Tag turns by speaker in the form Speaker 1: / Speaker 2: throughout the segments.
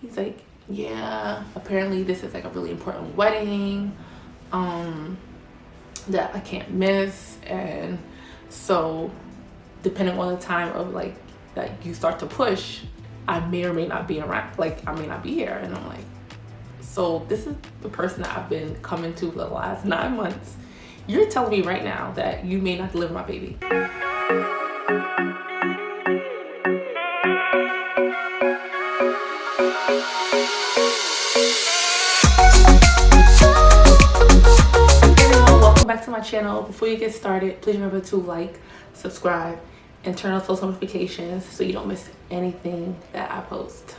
Speaker 1: he's like, yeah, apparently this is like a really important wedding that I can't miss, and so depending on the time of like that you start to push, I may or may not be around, like I may not be here. And I'm like, so this is the person that I've been coming to for the last 9 months. You're telling me right now that you may not deliver my baby. Welcome back to my channel. Before you get started, please remember to like, subscribe, and turn on post notifications so you don't miss anything that I post.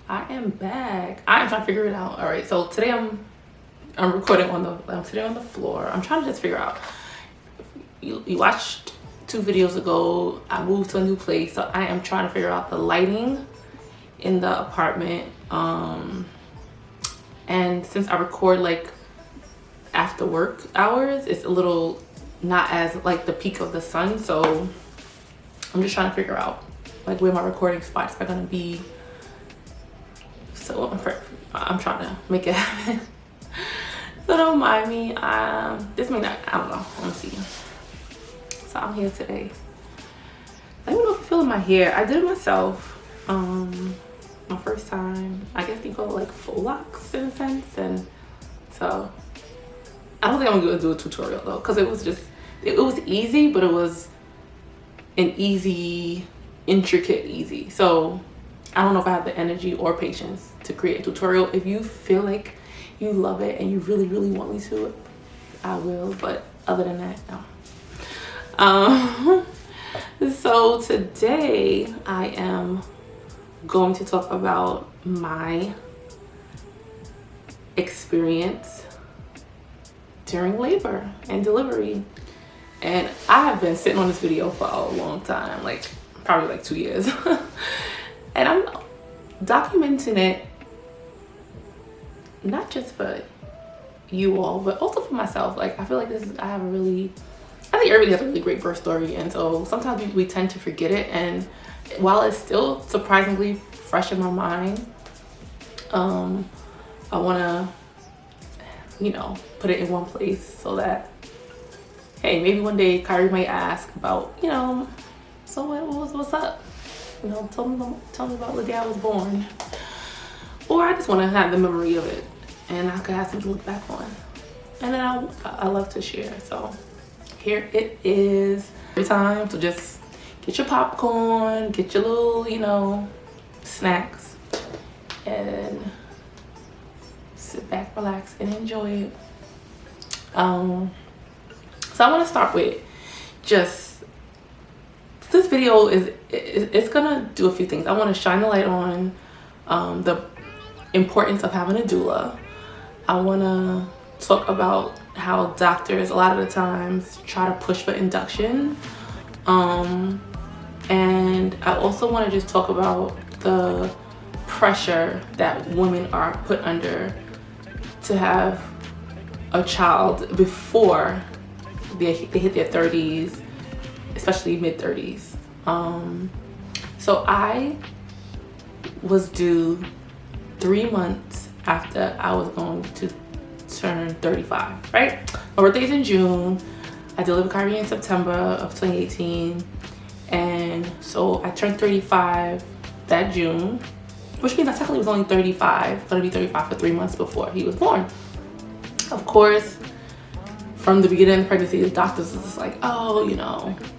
Speaker 1: I am back. I am trying to figure it out. All right, so today I'm recording I'm sitting on the floor. I'm trying to just figure out. You watched 2 videos ago. I moved to a new place, so I am trying to figure out the lighting in the apartment. And since I record like after work hours, it's a little not as like the peak of the sun, so I'm just trying to figure out like where my recording spots are gonna be. So I'm trying to make it happen. So don't mind me. This may not, I don't know. Let me see. So I'm here today. I don't know if you're feeling my hair. I did it myself. My first time. I guess you call it like full locks in a sense. And so I don't think I'm gonna do a tutorial though, because it was easy, but it was an intricate easy. So I don't know if I have the energy or patience to create a tutorial. If you feel like you love it and you really want me to, I will, but other than that, no. So today I am going to talk about my experience during labor and delivery. And I have been sitting on this video for a long time, like probably like 2 years. And I'm documenting it not just for you all, but also for myself. Like I feel like I think everybody has a really great birth story, and so sometimes we tend to forget it. And while it's still surprisingly fresh in my mind, I want to put it in one place so that, hey, maybe one day Kyrie might ask about, so what's up? Tell me about the day I was born. Or I just want to have the memory of it and I could have something to look back on. And then I love to share. So here it is. Every time, so just get your popcorn, get your little, snacks, and sit back, relax, and enjoy it. So I want to start with just, this video it's gonna do a few things. I want to shine the light on the importance of having a doula. I want to talk about how doctors a lot of the times try to push for induction. And I also want to just talk about the pressure that women are put under to have a child before they hit their 30s, especially mid-30s. So I was due 3 months after I was going to turn 35, right? My birthday's in June. I delivered Kyrie in September of 2018. And so I turned 35 that June, which means I technically was only 35, gonna be 35 for 3 months before he was born. Of course, from the beginning of the pregnancy, the doctors was just like, oh,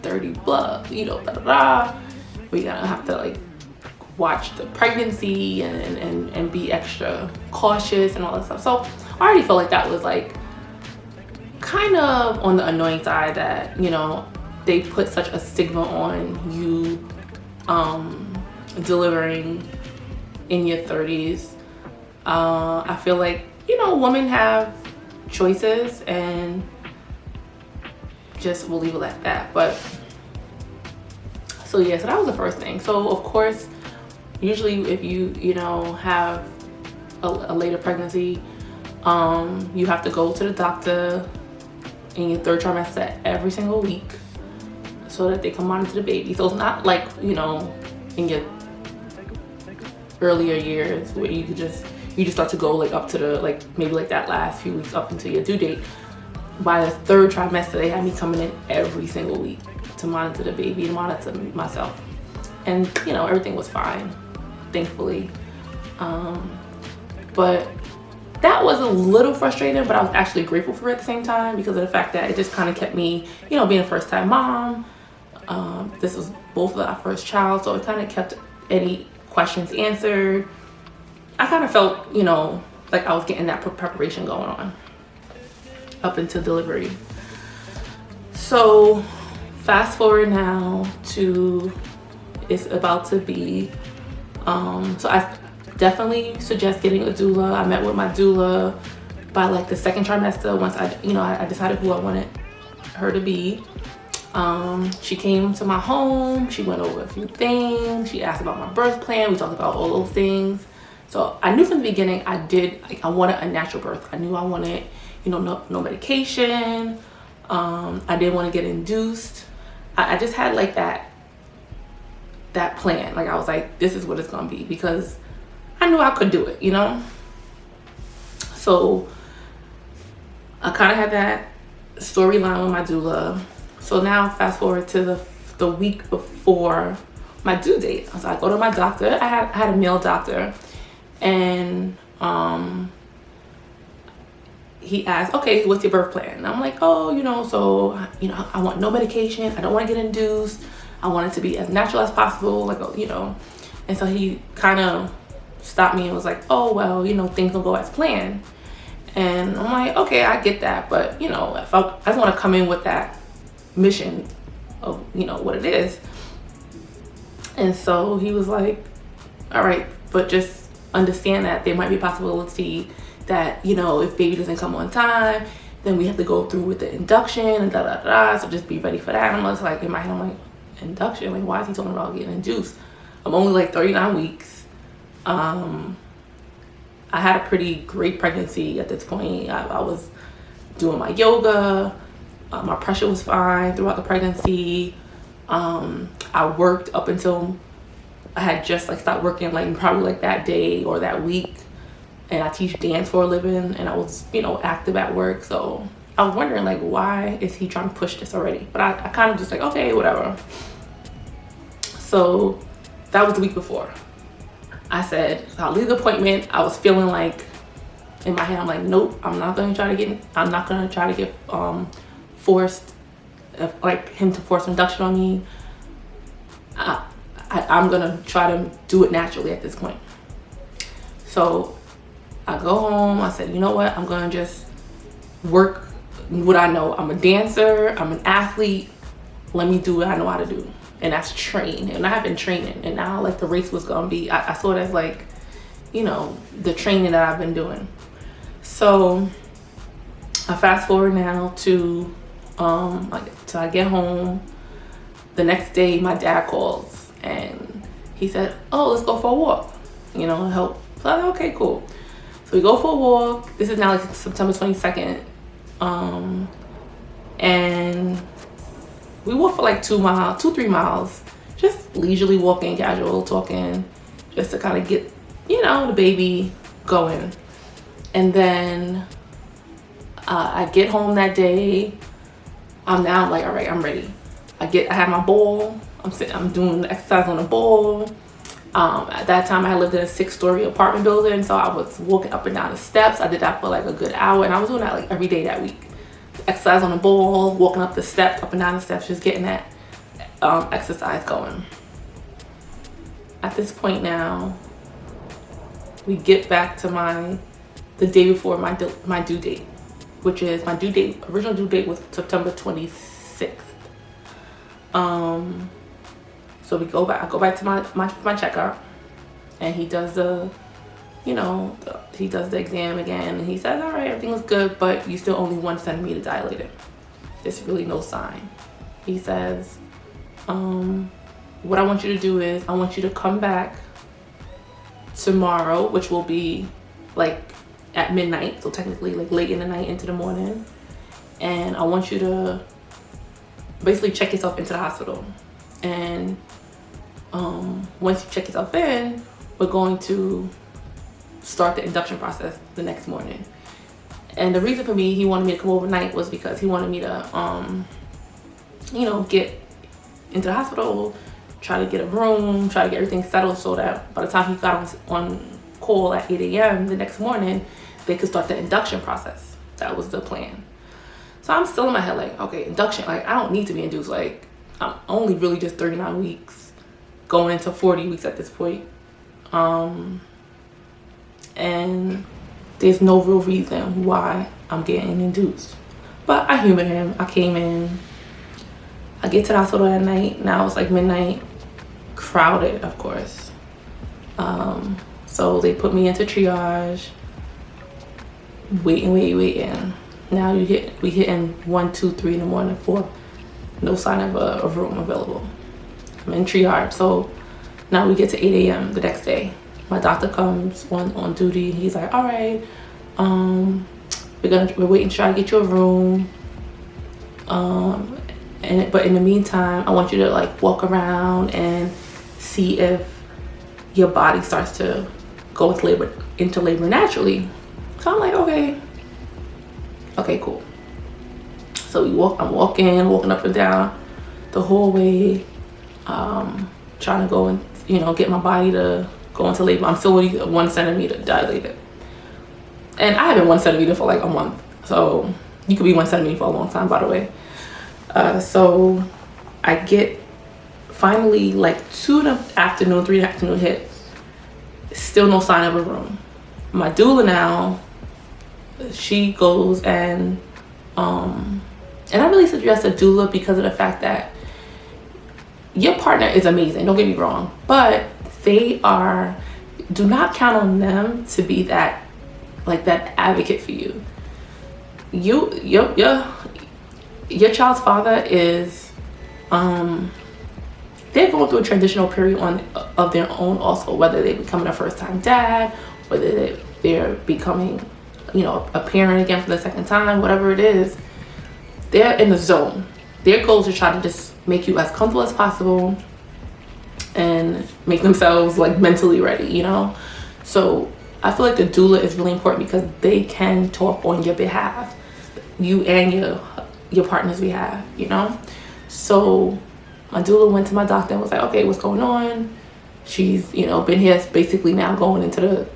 Speaker 1: 30 blah, da da da. We gotta have to like watch the pregnancy and be extra cautious and all that stuff. So I already felt like that was like kind of on the annoying side that, they put such a stigma on you delivering in your 30s. I feel like, women have choices, and just we'll leave it at that. But so yeah, so that was the first thing. So of course, usually if you have a later pregnancy, you have to go to the doctor in your 3rd trimester every single week so that they can monitor the baby. So it's not like in your earlier years where you just start to go like up to the maybe like that last few weeks up until your due date. By the 3rd trimester, they had me coming in every single week to monitor the baby and monitor myself, and everything was fine, thankfully. But that was a little frustrating, but I was actually grateful for it at the same time because of the fact that it just kind of kept me, being a first-time mom. This was both of our first child, so it kind of kept any questions answered. I kind of felt, like I was getting that preparation going on up until delivery. So fast forward now to, it's about to be, so I definitely suggest getting a doula. I met with my doula by like the 2nd trimester once I decided who I wanted her to be. She came to my home, she went over a few things, she asked about my birth plan, we talked about all those things. So I knew from the beginning I wanted a natural birth. I knew I wanted, no medication. I didn't want to get induced. I just had like that plan. Like I was like, this is what it's gonna be, because I knew I could do it, So I kind of had that storyline with my doula. So now fast forward to the week before my due date. So I go to my doctor. I had a male doctor, and he asked, okay, what's your birth plan? And I'm like, so I want no medication. I don't want to get induced. I want it to be as natural as possible, And so he kind of stopped me and was like, oh, well, things don't go as planned. And I'm like, okay, I get that. But, if I just want to come in with that mission of, what it is. And so he was like, all right, but just understand that there might be a possibility that, if baby doesn't come on time, then we have to go through with the induction and so just be ready for that. And I was like, in my head, I'm like, induction? Like, why is he talking about getting induced? I'm only like 39 weeks. I had a pretty great pregnancy at this point. I was doing my yoga. My pressure was fine throughout the pregnancy. I worked up until I had just stopped working probably that day or that week. And I teach dance for a living, and I was, active at work. So I was wondering why is he trying to push this already? But I kind of just okay, whatever. So that was the week before. I said, I'll leave the appointment. I was feeling in my head, I'm like, nope, I'm not going to try to get forced, him to force induction on me. I'm going to try to do it naturally at this point. So I go home. I said, you know what? I'm going to just work what I know. I'm a dancer. I'm an athlete. Let me do what I know how to do. And that's train. And I have been training. And now the race was going to be, I saw it as the training that I've been doing. So I fast forward now to, so I get home. The next day, my dad calls and he said, oh, let's go for a walk, help. So I was like, okay, cool. So we go for a walk. This is now September 22nd. And we walk for 2-3 miles, just leisurely walking, casual talking, just to kind of get, the baby going. And then I get home that day. I'm now all right, I'm ready. I have my ball. I'm doing the exercise on the ball. At that time I lived in a 6-story apartment building, so I was walking up and down the steps. I did that for a good hour, and I was doing that every day that week. Exercise on the ball, walking up the steps, up and down the steps, just getting that exercise going. At this point now, we get back to the day before my due date, which is my original due date was September 26th. So I go back to my checkup, and he does the exam again, and he says, all right, everything was good, but you still only 1 centimeter dilated. There's really no sign. He says, what I want you to do is I want you to come back tomorrow, which will be at midnight, so technically late in the night into the morning, and I want you to basically check yourself into the hospital. And once you check yourself in, we're going to start the induction process the next morning. And the reason for me, he wanted me to come overnight was because he wanted me to, you know, get into the hospital, try to get a room, try to get everything settled so that by the time he got on call at 8 a.m. the next morning, they could start the induction process. That was the plan. So I'm still in my head like, okay, induction, like I don't need to be induced. Like I'm only really just 39 weeks, going into 40 weeks at this point. And there's no real reason why I'm getting induced. But I humored him. I came in, I get to the hospital at night. Now it's like midnight, crowded, of course. So they put me into triage, waiting. Now we hitting 1, 2, 3 in the morning, 4. No sign of a room available. I'm in triage. So now we get to 8 a.m. the next day. My doctor comes on duty. He's like, all right, we're waiting to try to get you a room. But in the meantime, I want you to like walk around and see if your body starts to go into labor naturally. So I'm like, okay, cool. So I'm walking up and down the hallway, trying to go and, you know, get my body to go into labor. I'm still only 1 centimeter dilated. And I have been 1 centimeter for like a month. So you could be 1 centimeter for a long time, by the way. So I get finally like 2 in the afternoon, 3 in the afternoon hit. Still no sign of a room. My doula now, she goes and I really suggest a doula because of the fact that your partner is amazing, don't get me wrong, but do not count on them to be that advocate for you. Your child's father is they're going through a transitional period of their own also, whether they're becoming a first-time dad, whether they're becoming, you know, a parent again for the second time, whatever it is. They're in the zone. Their goal is to try to just make you as comfortable as possible and make themselves like mentally ready, you know? So I feel like the doula is really important because they can talk on your behalf, you and your partner's behalf, you know? So my doula went to my doctor and was like, okay, what's going on? She's, you know, been here basically now going into the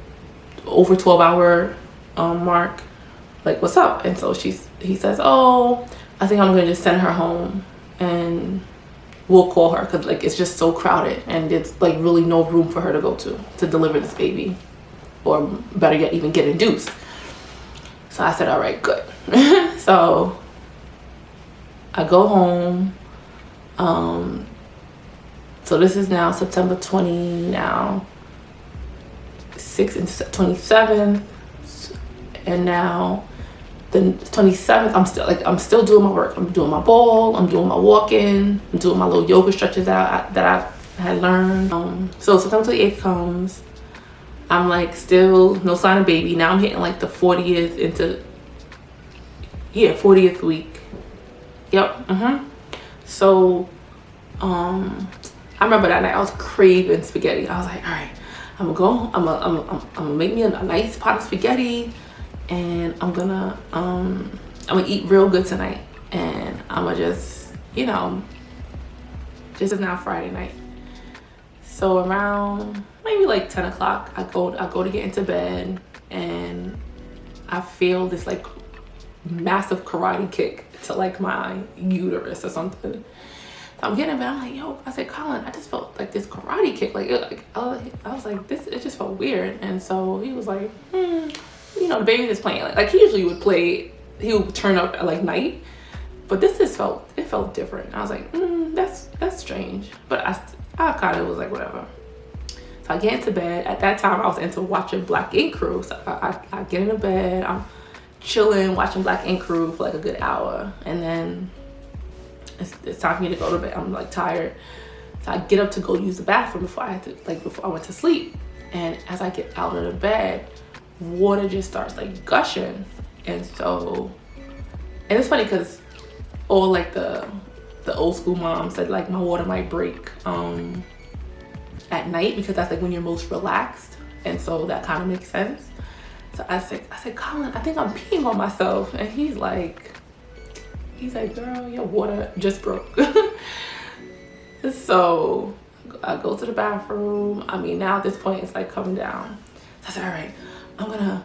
Speaker 1: over 12-hour mark. Like, what's up? And so he says, oh, I think I'm gonna just send her home and we'll call her because like it's just so crowded and it's like really no room for her to go to deliver this baby, or better yet, even get induced. So I said, all right, good. So I go home. So this is now September 20 now, 6th and 27th, and now the 27th, I'm still doing my work. I'm doing my ball, I'm doing my walking, I'm doing my little yoga stretches that I had learned. So September 28th comes, I'm like still no sign of baby. Now I'm hitting like the 40th 40th week. Yep. So I remember that night I was craving spaghetti. I was like, all right, I'm gonna make me a nice pot of spaghetti, and I'm gonna eat real good tonight, and I'm gonna just, you know, this is now Friday night. So around maybe like 10 o'clock, I go to get into bed, and I feel this like massive karate kick to like my uterus or something. So I'm getting in bed, I'm like, yo, I said, Colin, I just felt like this karate kick. I was like, it just felt weird. And so he was like, you know, the baby is playing. Like he usually would play, he would turn up at like night, but this just felt different. I was like, that's strange. But I kind of was like, whatever. So I get into bed. At that time, I was into watching Black Ink Crew. So I get into bed, I'm chilling, watching Black Ink Crew for like a good hour. And then it's time for me to go to bed. I'm like tired. So I get up to go use the bathroom before I went to sleep. And as I get out of the bed, water just starts like gushing. And it's funny because all like the old school mom said like my water might break. And at night because that's like when you're most relaxed, and so that kind of makes sense. So I said, Colin, I think I'm peeing on myself. And he's like, girl, your water just broke. So I go to the bathroom. I mean, now at this point it's like coming down. So I said, all right,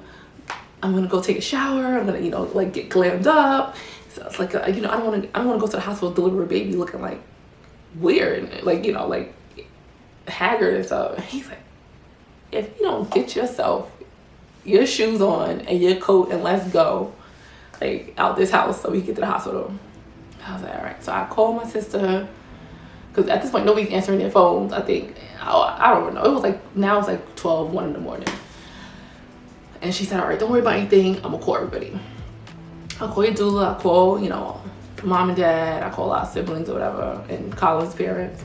Speaker 1: I'm gonna go take a shower. I'm gonna, you know, like get glammed up. So it's like, you know, I don't want to go to the hospital to deliver a baby looking like weird, and like, you know, like haggard and stuff. And he's like, if you don't get yourself your shoes on and your coat and let's go, like, out this house so we can get to the hospital. I was like, all right. So I called my sister, because at this point nobody's answering their phones. I think, I don't know, it was like, now it's like 1 in the morning. And she said, all right, don't worry about anything, I'm gonna call everybody. I'll call your doula, I call, you know, mom and dad, I call our siblings or whatever, and Colin's parents.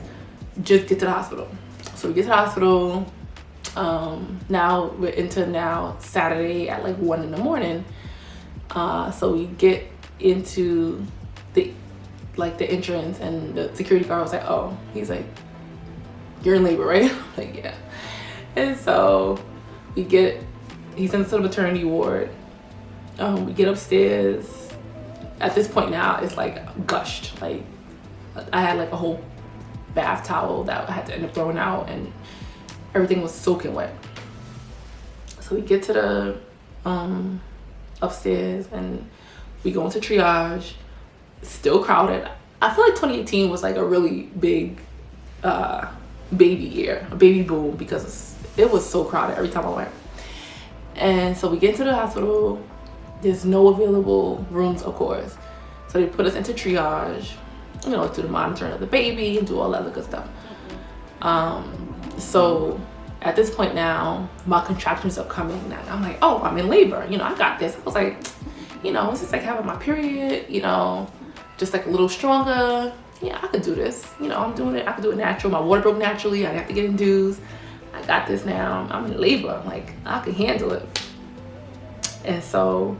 Speaker 1: Just get to the hospital. So we get to the hospital. Now we're into Saturday at like 1 in the morning. So we get into the entrance, and the security guard was like, oh, he's like, you're in labor, right? I'm like, yeah. And so he sends us to the maternity ward. We get upstairs. At this point now it's like gushed. Like I had like a whole bath towel that I had to end up throwing out, and everything was soaking wet. So we get to the upstairs and we go into triage. Still crowded. I feel like 2018 was like a really big baby year, a baby boom, because it was so crowded every time I went. And so we get to the hospital. There's no available rooms, of course. So they put us into triage, you know, do the monitoring of the baby and do all that other good stuff. So at this point now, my contractions are coming. And I'm like, oh, I'm in labor. You know, I got this. I was like, you know, it's just like having my period, you know, just like a little stronger. Yeah, I could do this. You know, I'm doing it. I could do it natural. My water broke naturally. I didn't have to get induced. I got this now. I'm in labor. Like, I can handle it. And so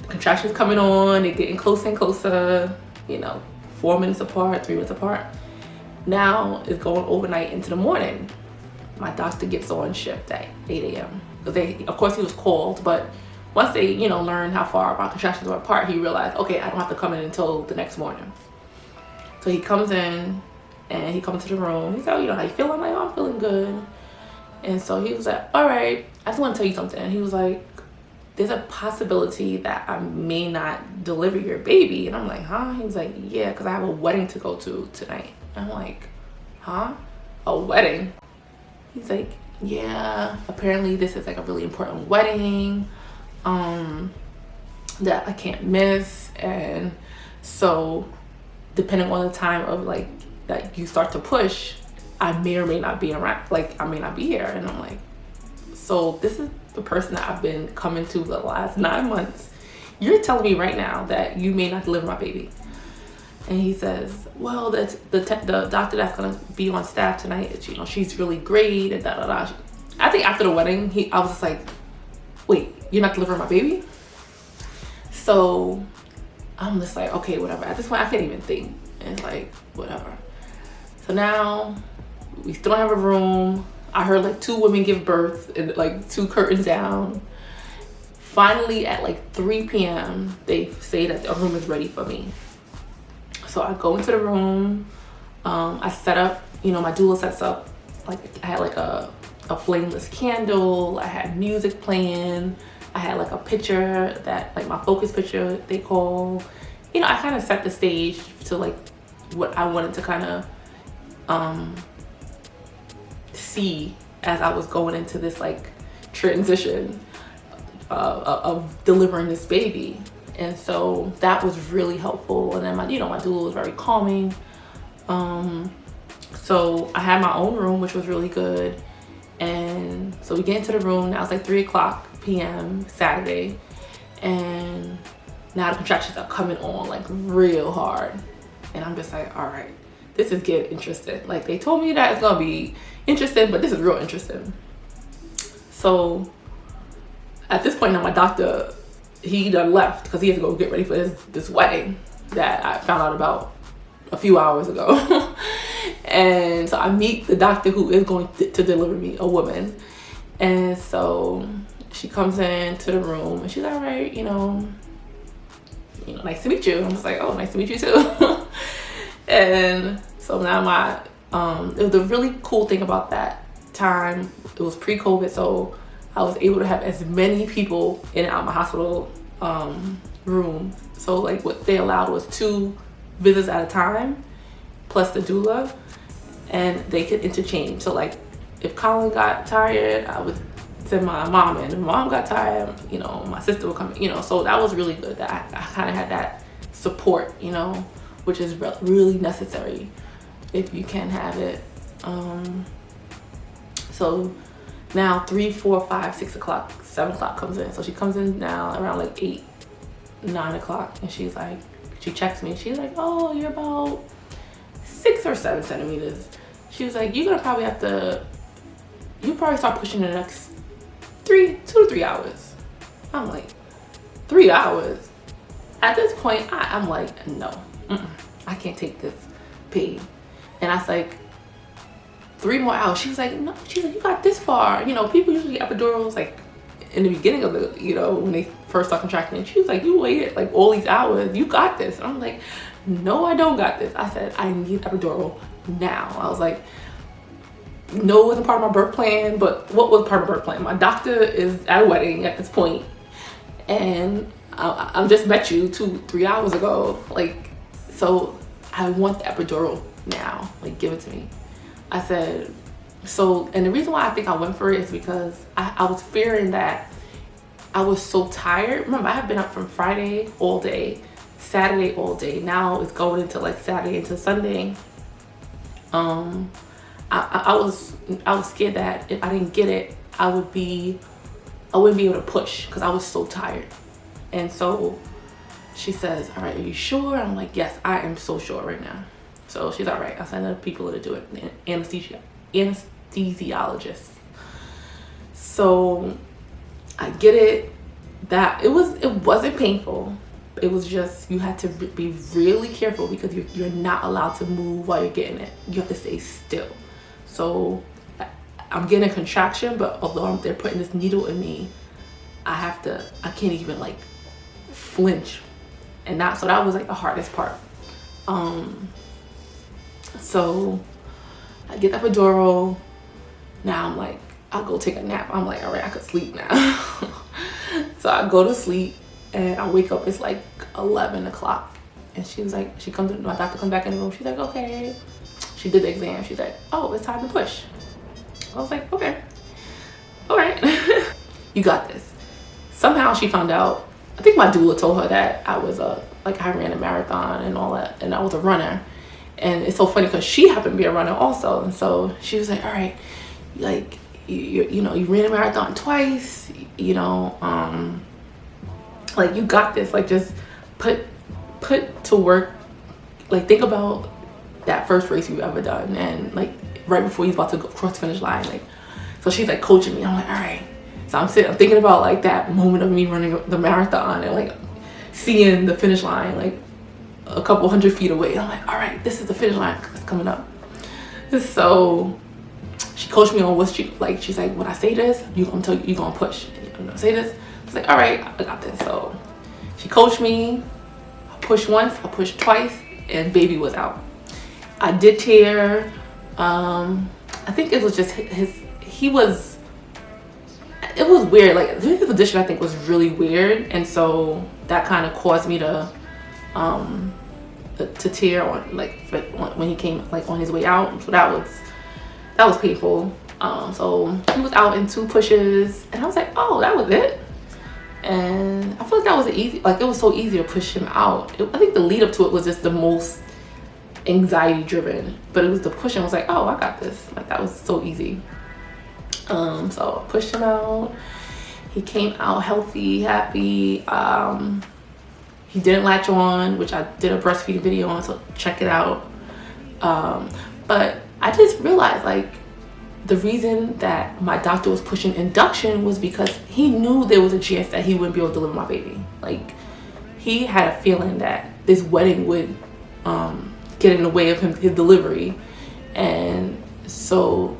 Speaker 1: the contractions coming on. They're getting closer and closer, you know, 4 minutes apart, 3 minutes apart. Now it's going overnight into the morning. My doctor gets on shift at 8 a.m. Because of course he was called, but once they, you know, learned how far our contractions were apart, he realized, okay, I don't have to come in until the next morning. So he comes in and he comes to the room. He's like, oh, you know how you feel? I'm like, oh, I'm feeling good. And so he was like, all right, I just want to tell you something. And he was like, there's a possibility that I may not deliver your baby. And I'm like, huh? He was like, yeah, because I have a wedding to go to tonight. I'm like, huh? A wedding? He's like, yeah, apparently this is like a really important wedding that I can't miss. And so depending on the time of like that you start to push, I may or may not be around, like I may not be here. And I'm like, so this is the person that I've been coming to the last 9 months. You're telling me right now that you may not deliver my baby. And he says, well, that's the doctor that's gonna be on staff tonight, you know, she's really great and da da da. I think after the wedding, I was just like, wait, you're not delivering my baby? So I'm just like, okay, whatever. At this point, I can't even think. And it's like, whatever. So now we still don't have a room. I heard like 2 women give birth and like 2 curtains down. Finally, at like 3 p.m., they say that the room is ready for me. So I go into the room. I set up, you know, my doula sets up, like I had like a flameless candle. I had music playing. I had like a picture that, like my focus picture they call. You know, I kind of set the stage to like what I wanted to kind of see as I was going into this like transition of delivering this baby. And so that was really helpful. And then my doula was very calming. So I had my own room, which was really good. And so we get into the room. Now it's like 3:00 p.m. Saturday. And now the contractions are coming on like real hard. And I'm just like, all right, this is getting interesting. Like they told me that it's gonna be interesting, but this is real interesting. So at this point now, my doctor, he done left because he has to go get ready for this wedding that I found out about a few hours ago. And so I meet the doctor who is going to deliver me, a woman. And so she comes into the room and she's like, all right, nice to meet you. I'm just like, oh, nice to meet you too. And so now it was the really cool thing about that time. It was pre-COVID, so I was able to have as many people in and out of my hospital room. So like what they allowed was 2 visits at a time, plus the doula, and they could interchange. So like if Colin got tired, I would send my mom in. If mom got tired, my sister would come, so that was really good that I kind of had that support, which is really necessary if you can have it. So now 3, 4, 5, 6 o'clock, 7 o'clock comes in. So she comes in now around like 8, 9 o'clock, and she's like, she checks me. She's like, oh, you're about 6 or 7 centimeters. She was like, you're gonna probably you probably start pushing in the next 2 to 3 hours. I'm like, 3 hours? At this point, I'm like, no, I can't take this pain. And I was like, 3 more hours. She was like, no, she's like, you got this far. People usually get epidurals like in the beginning of the, when they first start contracting. And she was like, you waited like all these hours. You got this. And I'm like, no, I don't got this. I said, I need epidural now. I was like, no, it wasn't part of my birth plan, but what was part of my birth plan? My doctor is at a wedding at this point, and I just met you 2-3 hours ago. Like, so I want the epidural now. Like, give it to me. I said, so, and the reason why I think I went for it is because I was fearing that I was so tired. Remember, I have been up from Friday all day, Saturday all day. Now it's going into like Saturday into Sunday. I was scared that if I didn't get it, I wouldn't be able to push because I was so tired. And so she says, all right, are you sure? I'm like, yes, I am so sure right now. So she's all right. I'll send other people to do it, anesthesiologist. So I get it. That it wasn't painful. It was just, you had to be really careful because you're not allowed to move while you're getting it. You have to stay still. So I'm getting a contraction, but although they're putting this needle in me, I can't even like flinch. So that was like the hardest part. So I get the epidural. Now I'm like, I'll go take a nap. I'm like, all right, I could sleep now. So I go to sleep and I wake up, it's like 11 o'clock. And she was like, my doctor comes back in the room. She's like, okay. She did the exam. She's like, oh, it's time to push. I was like, okay, all right. You got this. Somehow she found out, I think my doula told her that I was I ran a marathon and all that, and I was a runner. And it's so funny because she happened to be a runner also. And so she was like, all right, like, you ran a marathon twice, like, you got this. Like, just put to work. Like, think about that first race you've ever done, and like right before you're about to go cross the finish line. Like, so she's like coaching me. I'm like, all right. So I'm thinking about like that moment of me running the marathon and like seeing the finish line like a couple 100 feet away. And I'm like, all right, this is the finish line. It's coming up. So she coached me on what she's like, when I say this, you're gonna push. I'm gonna say this. I was like, all right, I got this. So she coached me. I pushed once, I pushed twice, and baby was out. I did tear. I think it was just it was weird. Like, his position I think was really weird, and so that kind of caused me to tear on when he came like on his way out. So that was painful. So he was out in 2 pushes, and I was like, oh, that was it. And I feel like that was it was so easy to push him out. I think the lead up to it was just the most anxiety driven, but it was the pushing. I was like, oh, I got this. Like, that was so easy. So I pushed him out. He came out healthy, happy. He didn't latch on, which I did a breastfeeding video on, so check it out. But I just realized, like, the reason that my doctor was pushing induction was because he knew there was a chance that he wouldn't be able to deliver my baby. Like, he had a feeling that this wedding would get in the way of his delivery. And so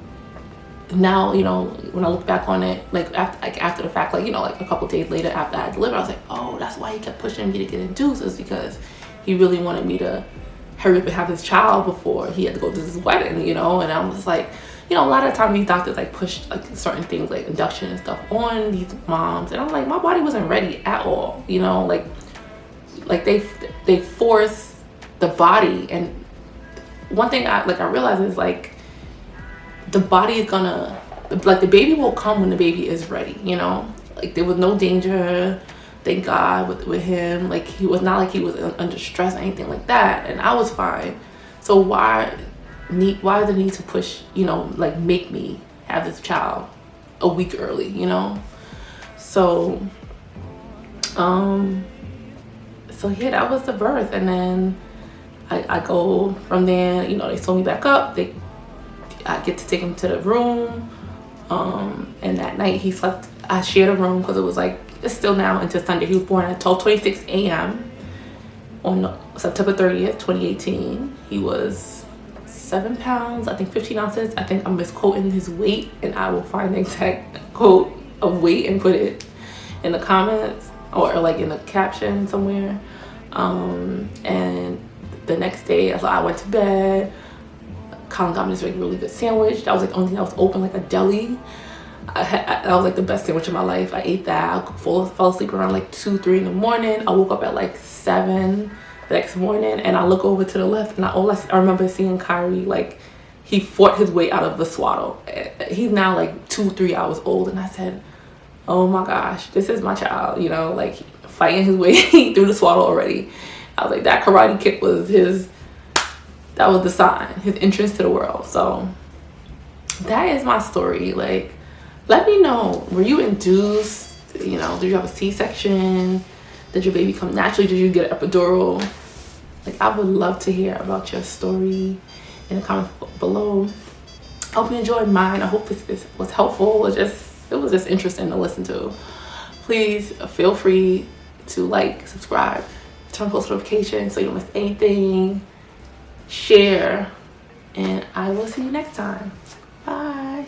Speaker 1: now, you know, when I look back on it, like after the fact, like, you know, like a couple days later after I delivered, I was like, oh, that's why he kept pushing me to get induced, is because he really wanted me to hurry up and have his child before he had to go to this wedding, you know. And I was like, you know, a lot of the time these doctors like push like certain things like induction and stuff on these moms, and I'm like, my body wasn't ready at all, you know. Like they force the body. And one thing I realize is like the body is gonna, like, the baby will come when the baby is ready, you know. Like there was no danger, thank God, with him. Like he was not like he was under stress or anything like that, and I was fine. So why the need to push, you know, like make me have this child a week early, you know? So yeah, that was the birth. And then I go from there, you know, they sew me back up. I get to take him to the room. And that night he slept, I shared a room because it was like, it's still now into Sunday. He was born at 12:26 a.m. on September 30th, 2018. He was 7 pounds, I think 15 ounces. I think I'm misquoting his weight, and I will find the exact quote of weight and put it in the comments or like in the caption somewhere. And the next day, so I went to bed. Colin got me this really good sandwich. That was like the only thing that was open, like a deli. That was like the best sandwich of my life. I ate that. I fell asleep around like 2-3 in the morning. I woke up at like 7 the next morning, and I look over to the left, and I remember seeing Kyrie, like he fought his way out of the swaddle. He's now like 2-3 hours old, and I said, oh my gosh, this is my child, you know, like fighting his way through the swaddle already. I was like, that karate kick was that was the sign, his entrance to the world. So that is my story. Like, let me know, were you induced? You know, did you have a C-section? Did your baby come naturally? Did you get an epidural? Like, I would love to hear about your story in the comments below. I hope you enjoyed mine. I hope this was helpful. It was just interesting to listen to. Please feel free to like, subscribe, turn on post notifications so you don't miss anything. Share, and I will see you next time. Bye.